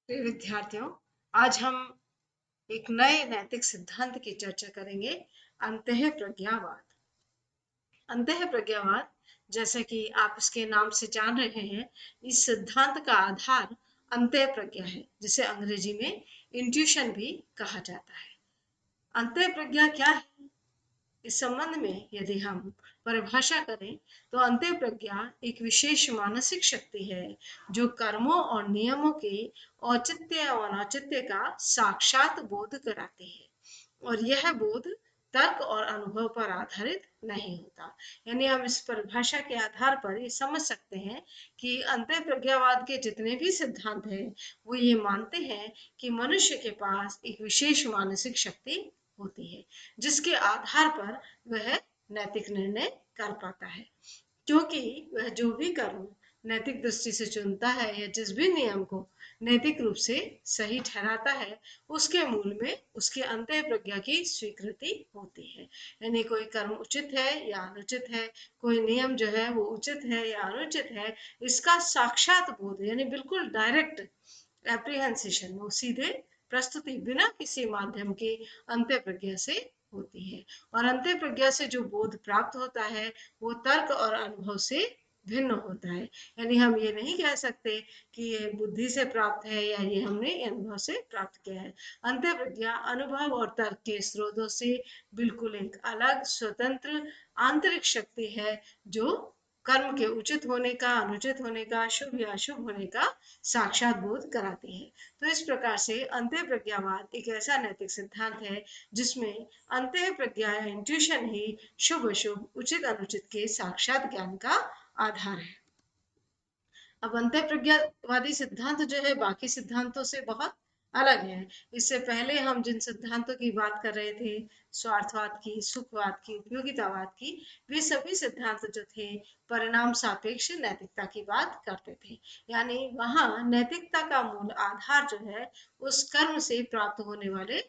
प्रिय विद्यार्थियों, आज हम एक नए नैतिक सिद्धांत की चर्चा करेंगे। अंतःप्रज्ञावाद। अंतःप्रज्ञावाद, जैसे कि आप इसके नाम से जान रहे हैं, इस सिद्धांत का आधार अंतःप्रज्ञा है, जिसे अंग्रेजी में इंट्यूशन भी कहा जाता है। अंतःप्रज्ञा क्या है? इस संबंध में यदि हम परिभाषा करें तो अंतःप्रज्ञा एक विशेष मानसिक शक्ति है जो कर्मों और नियमों के औचित्य और अनौचित्य का साक्षात बोध कराती है, और यह बोध तर्क और अनुभव पर आधारित नहीं होता। यानी हम इस परिभाषा के आधार पर ये समझ सकते हैं कि अंतःप्रज्ञावाद के जितने भी सिद्धांत हैं वो ये मानते हैं कि मनुष्य के पास एक विशेष मानसिक शक्ति होती है जिसके आधार पर वह नैतिक निर्णय कर पाता है, क्योंकि वह जो भी कर्म नैतिक दृष्टि से चुनता है या जिस भी नियम को नैतिक रूप से सही ठहराता है, उसके मूल में उसके अंतःप्रज्ञा की स्वीकृति होती है। यानी कोई कर्म उचित है या अनुचित है, कोई नियम जो है वो उचित है या अनुचित है, इसका साक्षात बोध यानी बिल्कुल डायरेक्ट एप्रीहेंसेशन, वो सीधे प्रस्तुति बिना किसी माध्यम के अंतःप्रज्ञा से होती है। और अंतःप्रज्ञा से जो बोध प्राप्त होता है वो तर्क और अनुभव से भिन्न होता है। यानी हम ये नहीं कह सकते कि ये बुद्धि से प्राप्त है या ये हमने अनुभव से प्राप्त किया है। अंतःप्रज्ञा अनुभव और तर्क के स्रोतों से बिल्कुल एक अलग स्वतंत्र आंतरिक शक्ति है जो कर्म के उचित होने का, अनुचित होने का, शुभ या अशुभ होने का साक्षात बोध कराती है। तो इस प्रकार से अंतःप्रज्ञावाद एक ऐसा नैतिक सिद्धांत है जिसमें अंतःप्रज्ञा या इंट्यूशन ही शुभ अशुभ, उचित अनुचित के साक्षात ज्ञान का आधार है। अब अंतःप्रज्ञावादी सिद्धांत जो है बाकी सिद्धांतों से बहुत अलग है। इससे पहले हम जिन सिद्धांतों की बात कर रहे थे, स्वार्थवाद की, सुखवाद की, उपयोगितावाद की, वे सभी सिद्धांत जो थे परिणाम सापेक्ष नैतिकता की बात करते थे। यानी वहां नैतिकता का मूल आधार जो है उस कर्म से प्राप्त होने वाले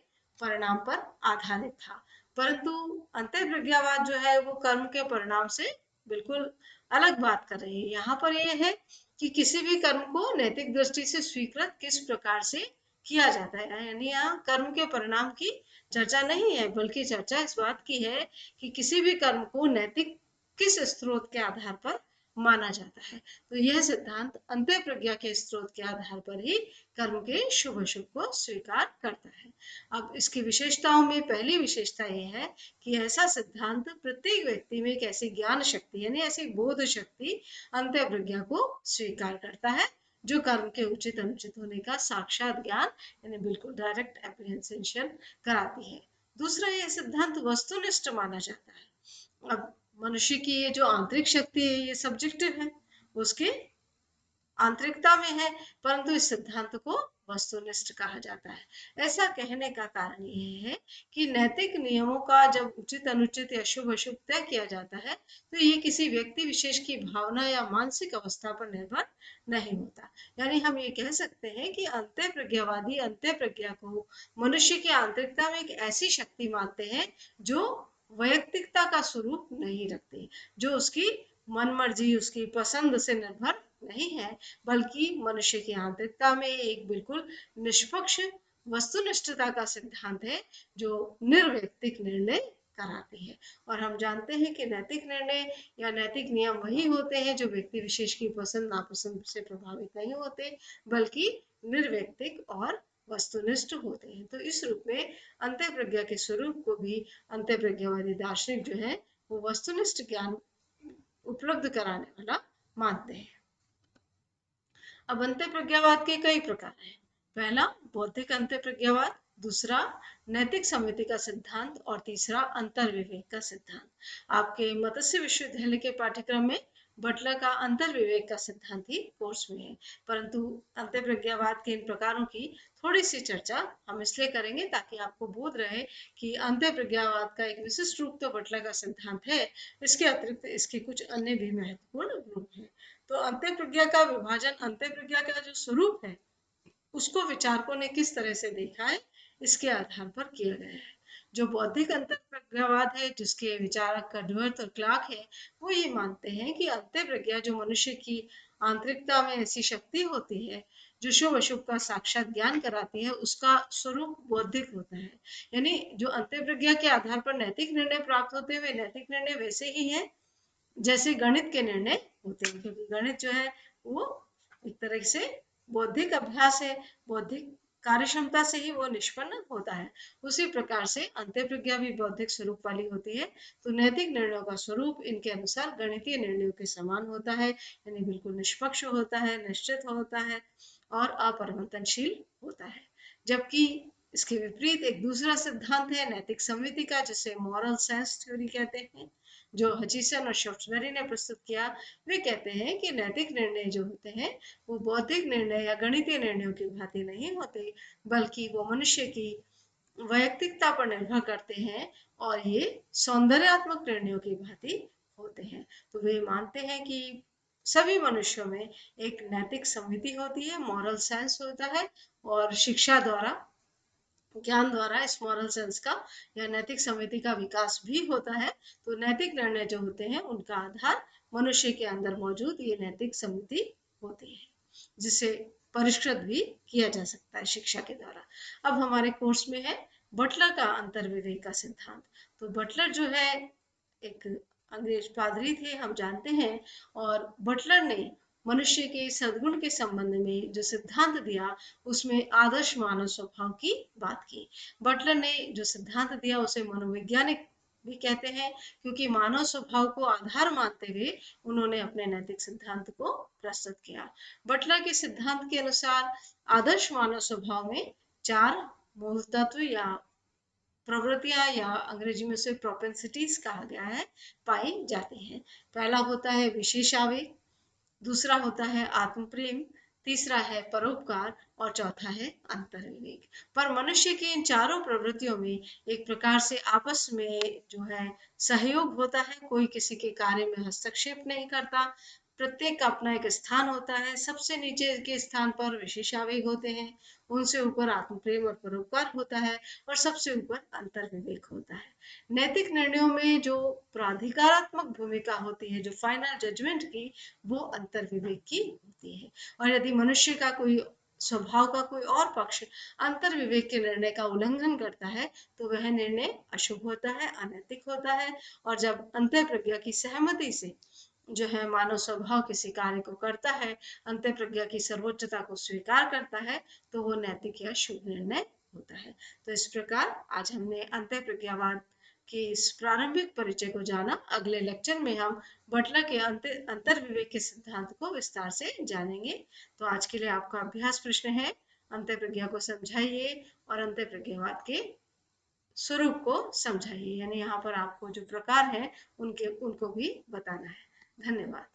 परिणाम पर आधारित था। परंतु अंतःप्रज्ञावाद जो है वो कर्म के परिणाम से बिल्कुल अलग बात कर रही है। यहाँ पर यह है कि किसी भी कर्म को नैतिक दृष्टि से स्वीकृत किस प्रकार से किया जाता है। यानी यहाँ कर्म के परिणाम की चर्चा नहीं है, बल्कि चर्चा इस बात की है कि किसी भी कर्म को नैतिक किस स्रोत के आधार पर माना जाता है। तो यह सिद्धांत अंतःप्रज्ञा के स्रोत के आधार पर ही कर्म के शुभ अशुभ को स्वीकार करता है। अब इसकी विशेषताओं में पहली विशेषता यह है कि ऐसा सिद्धांत प्रत्येक व्यक्ति में एक ऐसी ज्ञान शक्ति यानी ऐसी बोध शक्ति अंतःप्रज्ञा को स्वीकार करता है जो कर्म के उचित अनुचित होने का साक्षात ज्ञान यानी बिल्कुल डायरेक्ट एप्रीहेंशन कराती है। दूसरा, यह सिद्धांत वस्तुनिष्ठ माना जाता है। अब मनुष्य की ये जो आंतरिक शक्ति है ये सब्जेक्टिव है, उसके आंतरिकता में है, परंतु इस सिद्धांत को वस्तुनिष्ठ कहा जाता है। ऐसा कहने का कारण यह है कि नैतिक नियमों का जब उचित अनुचित या शुभ अशुभ तय किया जाता है तो ये किसी व्यक्ति विशेष की भावना या मानसिक अवस्था पर निर्भर नहीं होता। यानी हम ये कह सकते हैं कि अंतःप्रज्ञावादी अंतःप्रज्ञा को मनुष्य की आंतरिकता में एक ऐसी शक्ति मानते हैं जो वैयक्तिकता का स्वरूप नहीं रखती, जो उसकी मन मर्जी, उसकी पसंद से निर्भर नहीं है, बल्कि मनुष्य की आंतरिकता में एक बिल्कुल निष्पक्ष वस्तुनिष्ठता का सिद्धांत है जो निर्वैयक्तिक निर्णय कराती है। और हम जानते हैं कि नैतिक निर्णय या नैतिक नियम वही होते हैं जो व्यक्ति विशेष की पसंद नापसंद से प्रभावित नहीं होते, बल्कि निर्वैयक्तिक और वस्तुनिष्ठ होते हैं। तो इस रूप में अंतःप्रज्ञा के स्वरूप को भी अंतःप्रज्ञावादी दार्शनिक जो है वो वस्तुनिष्ठ ज्ञान उपलब्ध कराने वाला मानते हैं। अब अंतःप्रज्ञावाद के कई प्रकार हैं। पहला बौद्धिक अंतःप्रज्ञावाद, दूसरा नैतिक समिति का सिद्धांत और तीसरा अंतर्विवेक का सिद्धांत। आपके मत्स्य विश्वविद्यालय के पाठ्यक्रम में बटलर का अंतर्विवेक का सिद्धांत ही कोर्स में है, परंतु अंतःप्रज्ञावाद के इन प्रकारों की थोड़ी सी चर्चा हम इसलिए करेंगे ताकि आपको बोध रहे कि अंतःप्रज्ञावाद का एक विशिष्ट रूप तो बटलर का सिद्धांत है, इसके अतिरिक्त इसके कुछ अन्य भी महत्वपूर्ण रूप हैं। तो अंतःप्रज्ञा का विभाजन, अंतःप्रज्ञा का जो स्वरूप है उसको विचारकों ने किस तरह से देखा है इसके आधार पर किया गया है। जो बौद्धिक अंतःप्रज्ञा प्रज्ञावाद है, जिसके विचारक कडवर्थ और क्लार्क है, वो ये मानते हैं कि अंतः प्रज्ञा जो मनुष्य की आंतरिकता में ऐसी शक्ति होती है जो शुभ अशुभ का साक्षात ज्ञान कराती है, उसका स्वरूप बौद्धिक होता है। यानी जो अंतः प्रज्ञा के आधार पर नैतिक निर्णय प्राप्त होते हैं, वे नैतिक निर्णय वैसे ही हैं जैसे गणित के निर्णय होते हैं, क्योंकि गणित जो है वो एक तरह से बौद्धिक अभ्यास है, बौद्धिक कार्य क्षमता से ही वो निष्पन्न होता है। उसी प्रकार से अंतः प्रज्ञा भी बौद्धिक स्वरूप वाली होती है। तो नैतिक निर्णयों का स्वरूप इनके अनुसार गणितीय निर्णयों के समान होता है, यानी बिल्कुल निष्पक्ष होता है, निश्चित होता है और अपरिवर्तनशील होता है। जबकि इसके विपरीत एक दूसरा सिद्धांत है नैतिक संविधि का, जिसे मॉरल सेंस थ्योरी कहते हैं, जो हचिसन और शॉफ्टवेरी ने प्रस्तुत किया। वे कहते हैं कि नैतिक निर्णय जो होते हैं वो बौद्धिक निर्णय या गणितीय निर्णयों की भांति नहीं होते, बल्कि वो मनुष्य की वैयक्तिकता पर निर्भर करते हैं और ये सौंदर्यात्मक निर्णयों की भांति होते हैं। तो वे मानते हैं कि सभी मनुष्यों में एक नैतिक संविधि होती है, मॉरल सेंस होता है, और शिक्षा द्वारा, ज्ञान द्वारा इस मॉरल सेंस का या नैतिक संवेदी का विकास भी होता है। तो नैतिक निर्णय जो होते हैं उनका आधार मनुष्य के अंदर मौजूद ये नैतिक संवेदी होती है, जिसे परिष्कृत भी किया जा सकता है शिक्षा के द्वारा। अब हमारे कोर्स में है बटलर का अंतर्विवेक का सिद्धांत। तो बटलर जो है एक अंग्रेज पादरी थे, हम जानते हैं, और बटलर ने मनुष्य के सद्गुण के संबंध में जो सिद्धांत दिया उसमें आदर्श मानव स्वभाव की बात की। बटलर ने जो सिद्धांत दिया उसे मनोवैज्ञानिक भी कहते हैं, क्योंकि मानव स्वभाव को आधार मानते हुए उन्होंने अपने नैतिक सिद्धांत को प्रस्तुत किया। बटलर के सिद्धांत के अनुसार आदर्श मानव स्वभाव में 4 मूल तत्व या प्रवृत्तियां, या अंग्रेजी में उसे प्रोपेंसिटीज कहा गया है, पाई जाती हैं। पहला होता है विशेष आवेग, दूसरा होता है आत्म प्रेम, तीसरा है परोपकार और चौथा है अंतर्विवेक। पर मनुष्य की इन चारों प्रवृत्तियों में एक प्रकार से आपस में जो है सहयोग होता है, कोई किसी के कार्य में हस्तक्षेप नहीं करता, प्रत्येक का अपना एक स्थान होता है। सबसे नीचे के स्थान पर विशेष आवेग होते हैं, उनसे ऊपर आत्म प्रेम और परोपकार होता है, और सबसे ऊपर अंतर्विवेक होता है। नैतिक निर्णयों में जो प्राधिकारात्मक भूमिका होती है, जो फाइनल जजमेंट की, वो अंतर्विवेक की होती है। और यदि मनुष्य का कोई स्वभाव का कोई और पक्ष अंतर्विवेक के निर्णय का उल्लंघन करता है तो वह निर्णय अशुभ होता है, अनैतिक होता है। और जब अंतः प्रज्ञा की सहमति से जो है मानव स्वभाव किसी कार्य को करता है, अंतः प्रज्ञा की सर्वोच्चता को स्वीकार करता है, तो वो नैतिक या शुभ निर्णय होता है। तो इस प्रकार आज हमने अंतः प्रज्ञावाद के इस प्रारंभिक परिचय को जाना। अगले लेक्चर में हम बटलर के अंतर्विवेक के सिद्धांत को विस्तार से जानेंगे। तो आज के लिए आपका अभ्यास प्रश्न है, अंतः प्रज्ञा को समझाइए और अंतः प्रज्ञावाद के स्वरूप को समझाइए। यानी यहाँ पर आपको जो प्रकार है उनको भी बताना है। धन्यवाद।